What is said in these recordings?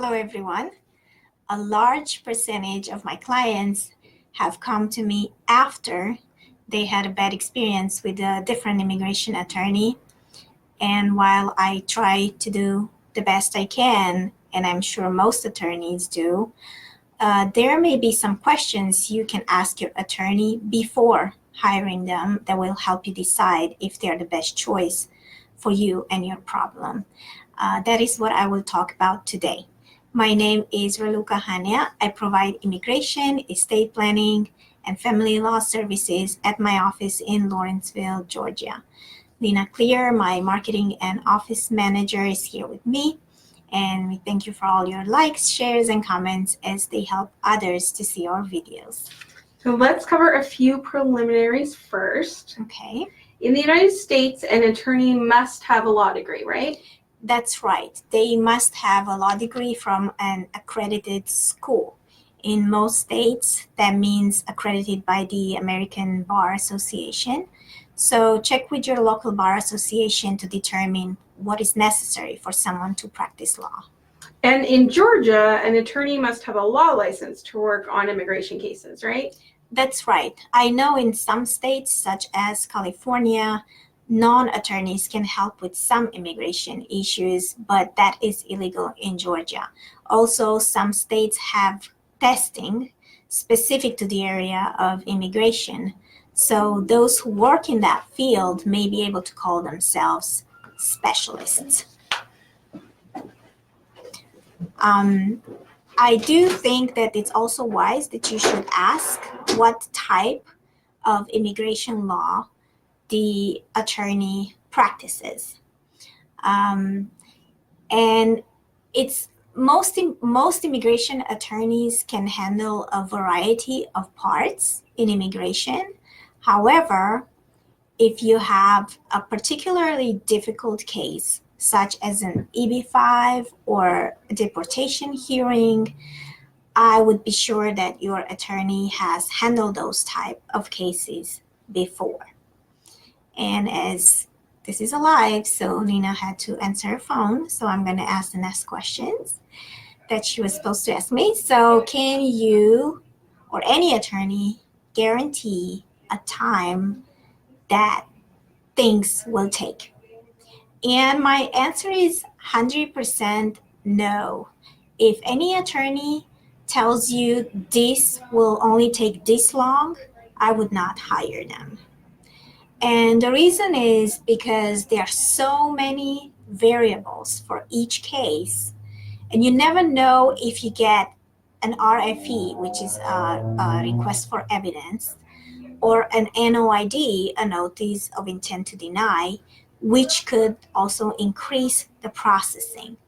Hello, everyone. A large percentage of my clients have come to me after they had a bad experience with a different immigration attorney. And while I try to do the best I can, and I'm sure most attorneys do, there may be some questions you can ask your attorney before hiring them that will help you decide if they're the best choice for you and your problem. That is what I will talk about today. My name is Raluca Hanea. I provide immigration, estate planning, and family law services at my office in Lawrenceville, Georgia. Lena Clear, my marketing and office manager, is here with me. And we thank you for all your likes, shares, and comments as they help others to see our videos. So let's cover a few preliminaries first. Okay. In the United States, an attorney must have a law degree, right? That's right. They must have a law degree from an accredited school. In most states, that means accredited by the American Bar Association. So check with your local bar association to determine what is necessary for someone to practice law. And in Georgia, an attorney must have a law license to work on immigration cases, right? That's right. I know in some states, such as California, non-attorneys can help with some immigration issues, but that is illegal in Georgia. Also, some states have testing specific to the area of immigration. So those who work in that field may be able to call themselves specialists. I do think that it's also wise that you should ask what type of immigration law the attorney practices. And it's most immigration attorneys can handle a variety of parts in immigration. However, if you have a particularly difficult case, such as an EB-5 or a deportation hearing, I would be sure that your attorney has handled those type of cases before. And as this is a live, so Nina had to answer her phone, so I'm going to ask the next questions that she was supposed to ask me. So can you or any attorney guarantee a time that things will take? And my answer is 100% no. If any attorney tells you this will only take this long, I would not hire them. And the reason is because there are so many variables for each case, and you never know if you get an RFE, which is a request for evidence, or an NOID, a notice of intent to deny, which could also increase the processing.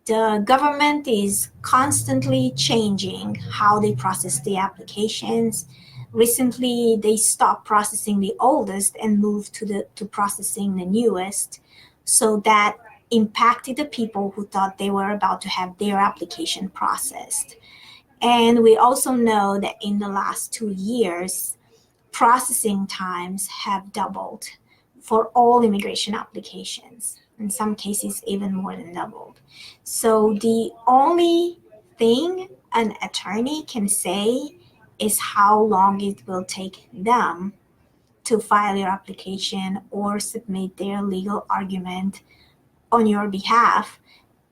The government is constantly changing how they process the applications. Recently, they stopped processing the oldest and moved to processing the newest. So that impacted the people who thought they were about to have their application processed. And we also know that in the last 2 years, processing times have doubled for all immigration applications. In some cases, even more than doubled. So the only thing an attorney can say is how long it will take them to file your application or submit their legal argument on your behalf,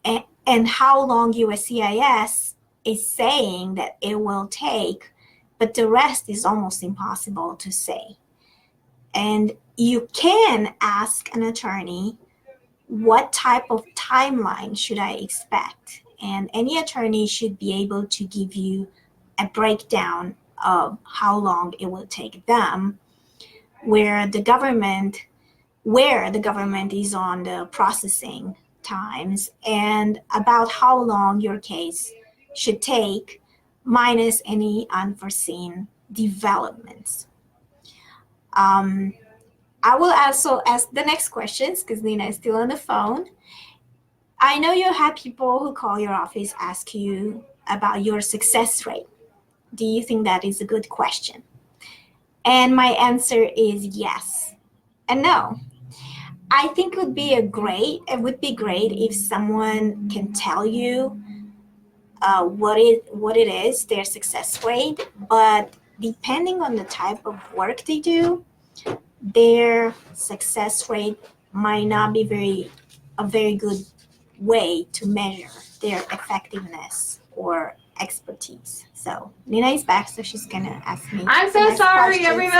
and how long USCIS is saying that it will take, but the rest is almost impossible to say. And you can ask an attorney, what type of timeline should I expect? And any attorney should be able to give you a breakdown of how long it will take them, where the government is on the processing times, and about how long your case should take, minus any unforeseen developments. I will also ask the next questions because Nina is still on the phone. I know you have people who call your office, ask you about your success rate. Do you think that is a good question? And my answer is yes and no. I think it would be great if someone can tell you what it is, their success rate, but depending on the type of work they do, their success rate might not be a very good way to measure their effectiveness or expertise. So Nina is back, so she's gonna ask me. I'm the so next sorry, questions.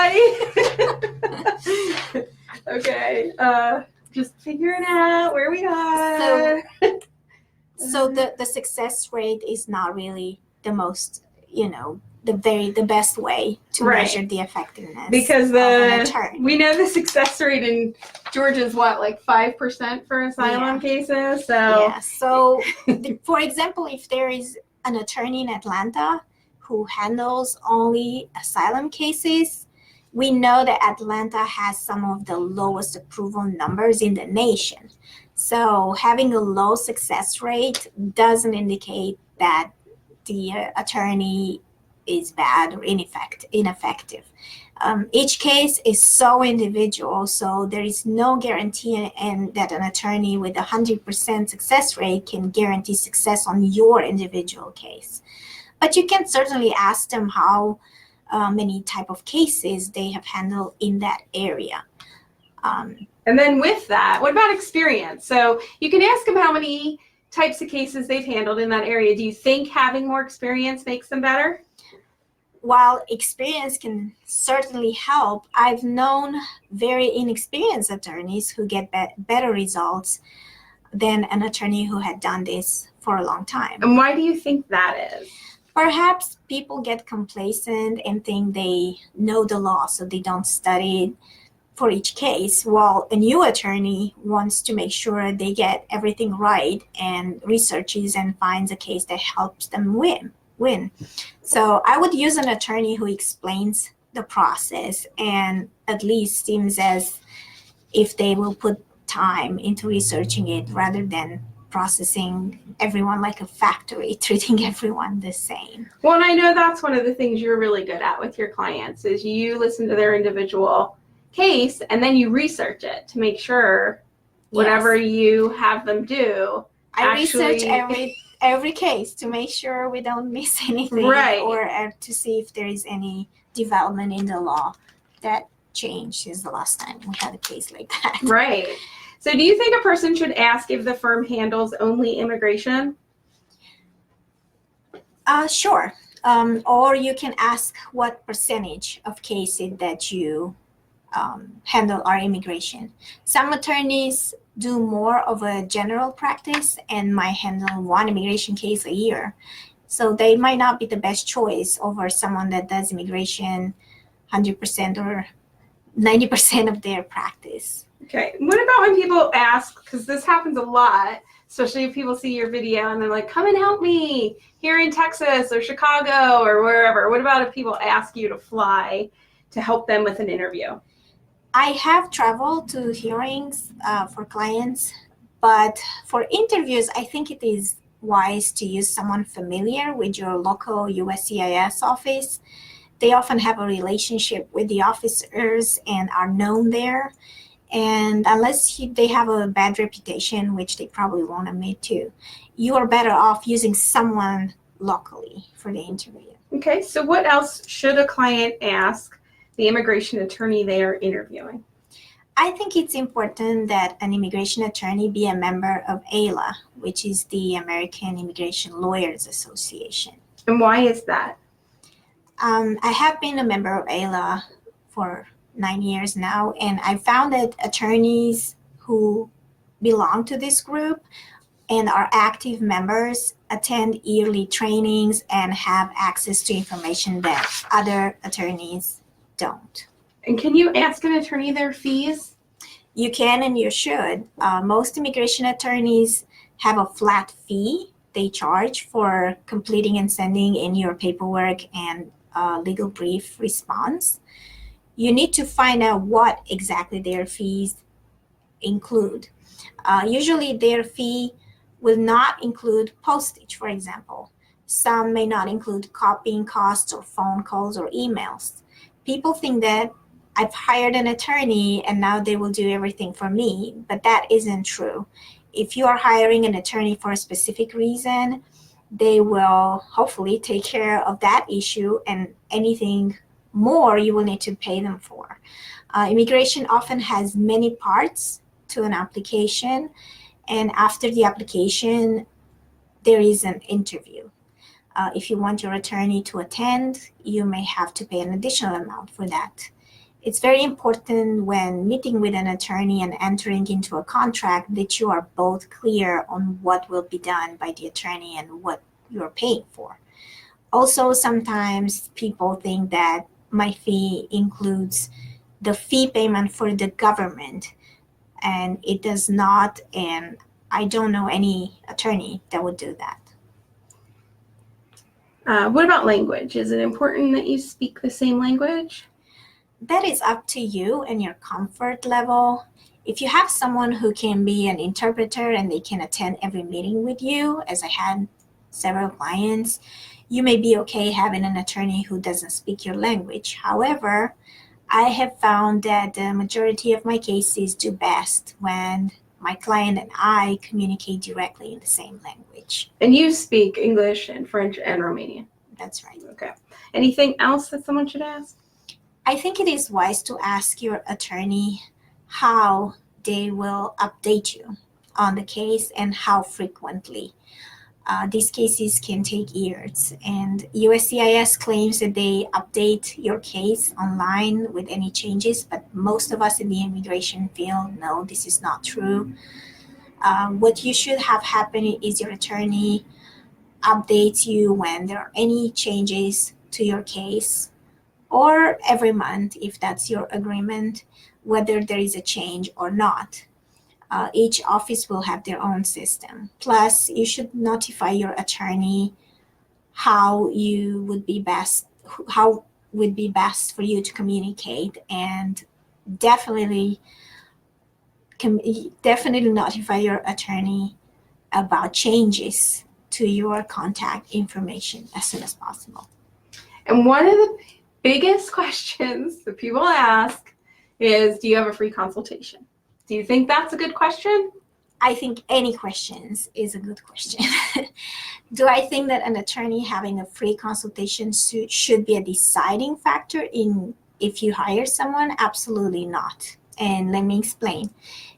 everybody. Okay, just figuring out where we are. So the success rate is not really the most, the best way to Right. measure the effectiveness Because of an attorney. we know the success rate in Georgia is what, like 5% for asylum Yeah. cases. So Yeah. So for example, if there is an attorney in Atlanta who handles only asylum cases, we know that Atlanta has some of the lowest approval numbers in the nation. So having a low success rate doesn't indicate that the attorney is bad or ineffective. Each case is so individual, so there is no guarantee and that an attorney with 100% success rate can guarantee success on your individual case. But you can certainly ask them how many type of cases they have handled in that area. And then with that, what about experience? So you can ask them how many types of cases they've handled in that area. Do you think having more experience makes them better? While experience can certainly help, I've known very inexperienced attorneys who get better results than an attorney who had done this for a long time. And why do you think that is? Perhaps people get complacent and think they know the law, so they don't study it for each case, while a new attorney wants to make sure they get everything right and researches and finds a case that helps them win. So I would use an attorney who explains the process and at least seems as if they will put time into researching it rather than processing everyone like a factory, treating everyone the same. Well, and I know that's one of the things you're really good at with your clients is you listen to their individual case and then you research it to make sure whatever you have them do. I research every case to make sure we don't miss anything, right, or to see if there is any development in the law that changed since the last time we had a case like that. Right. So do you think a person should ask if the firm handles only immigration? Sure. Or you can ask what percentage of cases that you handle are immigration. Some attorneys do more of a general practice and might handle one immigration case a year. So they might not be the best choice over someone that does immigration 100% or 90% of their practice. Okay. What about when people ask, because this happens a lot, especially if people see your video and they're like, come and help me here in Texas or Chicago or wherever. What about if people ask you to fly to help them with an interview? I have traveled to hearings for clients, but for interviews, I think it is wise to use someone familiar with your local USCIS office. They often have a relationship with the officers and are known there. And unless they have a bad reputation, which they probably won't admit to, you are better off using someone locally for the interview. Okay, so what else should a client ask the immigration attorney they are interviewing? I think it's important that an immigration attorney be a member of AILA, which is the American Immigration Lawyers Association. And why is that? I have been a member of AILA for 9 years now, and I found that attorneys who belong to this group and are active members attend yearly trainings and have access to information that other attorneys don't. And can you ask an attorney their fees? You can and you should. Most immigration attorneys have a flat fee they charge for completing and sending in your paperwork and legal brief response. You need to find out what exactly their fees include. Usually their fee will not include postage, for example. Some may not include copying costs or phone calls or emails. People think that I've hired an attorney and now they will do everything for me, but that isn't true. If you are hiring an attorney for a specific reason, they will hopefully take care of that issue, and anything more you will need to pay them for. Immigration often has many parts to an application, and after the application, there is an interview. If you want your attorney to attend, you may have to pay an additional amount for that. It's very important when meeting with an attorney and entering into a contract that you are both clear on what will be done by the attorney and what you're paying for. Also, sometimes people think that my fee includes the fee payment for the government, and it does not, and I don't know any attorney that would do that. What about language? Is it important that you speak the same language? That is up to you and your comfort level. If you have someone who can be an interpreter and they can attend every meeting with you, as I had several clients, you may be okay having an attorney who doesn't speak your language. However, I have found that the majority of my cases do best when my client and I communicate directly in the same language. And you speak English and French and Romanian. That's right. Okay. Anything else that someone should ask? I think it is wise to ask your attorney how they will update you on the case and how frequently. These cases can take years, and USCIS claims that they update your case online with any changes, but most of us in the immigration field know this is not true. What you should have happen is your attorney updates you when there are any changes to your case, or every month if that's your agreement, whether there is a change or not. Each office will have their own system. Plus, you should notify your attorney how would be best for you to communicate, and definitely notify your attorney about changes to your contact information as soon as possible. And one of the biggest questions that people ask is, do you have a free consultation? Do you think that's a good question? I think any questions is a good question. Do I think that an attorney having a free consultation should be a deciding factor in if you hire someone? Absolutely not. And let me explain.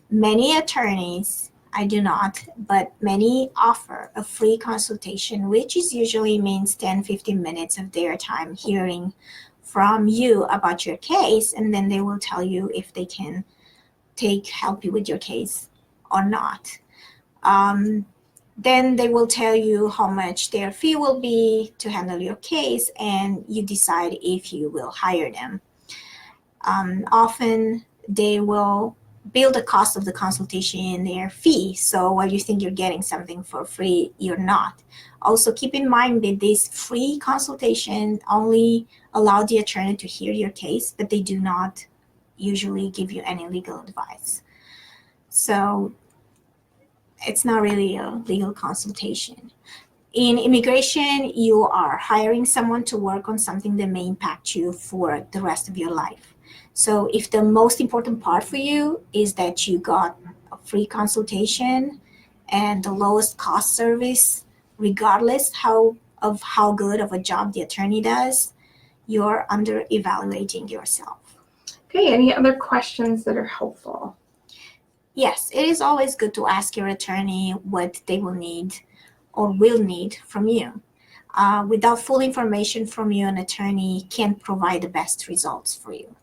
Many attorneys, I do not, but many offer a free consultation, which is usually means 10-15 minutes of their time hearing from you about your case, and then they will tell you if they can help you with your case or not. Then they will tell you how much their fee will be to handle your case, and you decide if you will hire them. Often they will bill the cost of the consultation in their fee, so while you think you're getting something for free, you're not. Also, keep in mind that this free consultation only allow the attorney to hear your case, but they do not usually give you any legal advice. So it's not really a legal consultation. In immigration, you are hiring someone to work on something that may impact you for the rest of your life. So if the most important part for you is that you got a free consultation and the lowest cost service, regardless of how good of a job the attorney does, you're under evaluating yourself. Okay, any other questions that are helpful? Yes, it is always good to ask your attorney what they will need or will need from you. Without full information from you, an attorney can't provide the best results for you.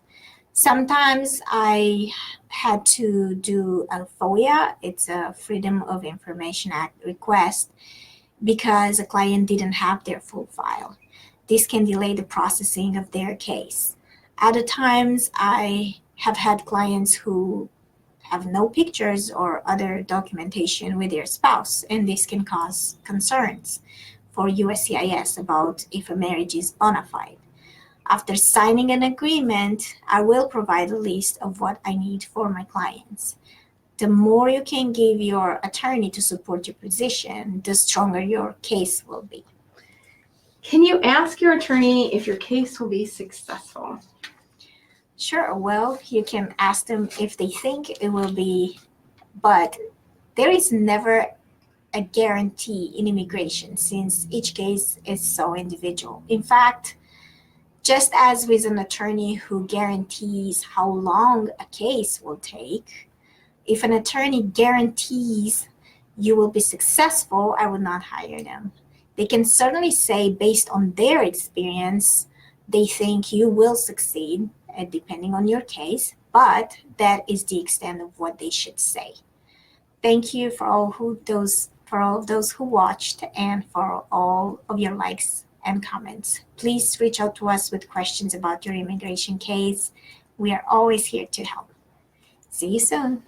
Sometimes I had to do a FOIA, it's a Freedom of Information Act request, because a client didn't have their full file. This can delay the processing of their case. Other times, I have had clients who have no pictures or other documentation with their spouse, and this can cause concerns for USCIS about if a marriage is bona fide. After signing an agreement, I will provide a list of what I need for my clients. The more you can give your attorney to support your position, the stronger your case will be. Can you ask your attorney if your case will be successful? Sure, well, you can ask them if they think it will be, but there is never a guarantee in immigration since each case is so individual. In fact, just as with an attorney who guarantees how long a case will take, if an attorney guarantees you will be successful, I would not hire them. They can certainly say, based on their experience, they think you will succeed, depending on your case, but that is the extent of what they should say. Thank you for all of those who watched and for all of your likes and comments. Please reach out to us with questions about your immigration case. We are always here to help. See you soon.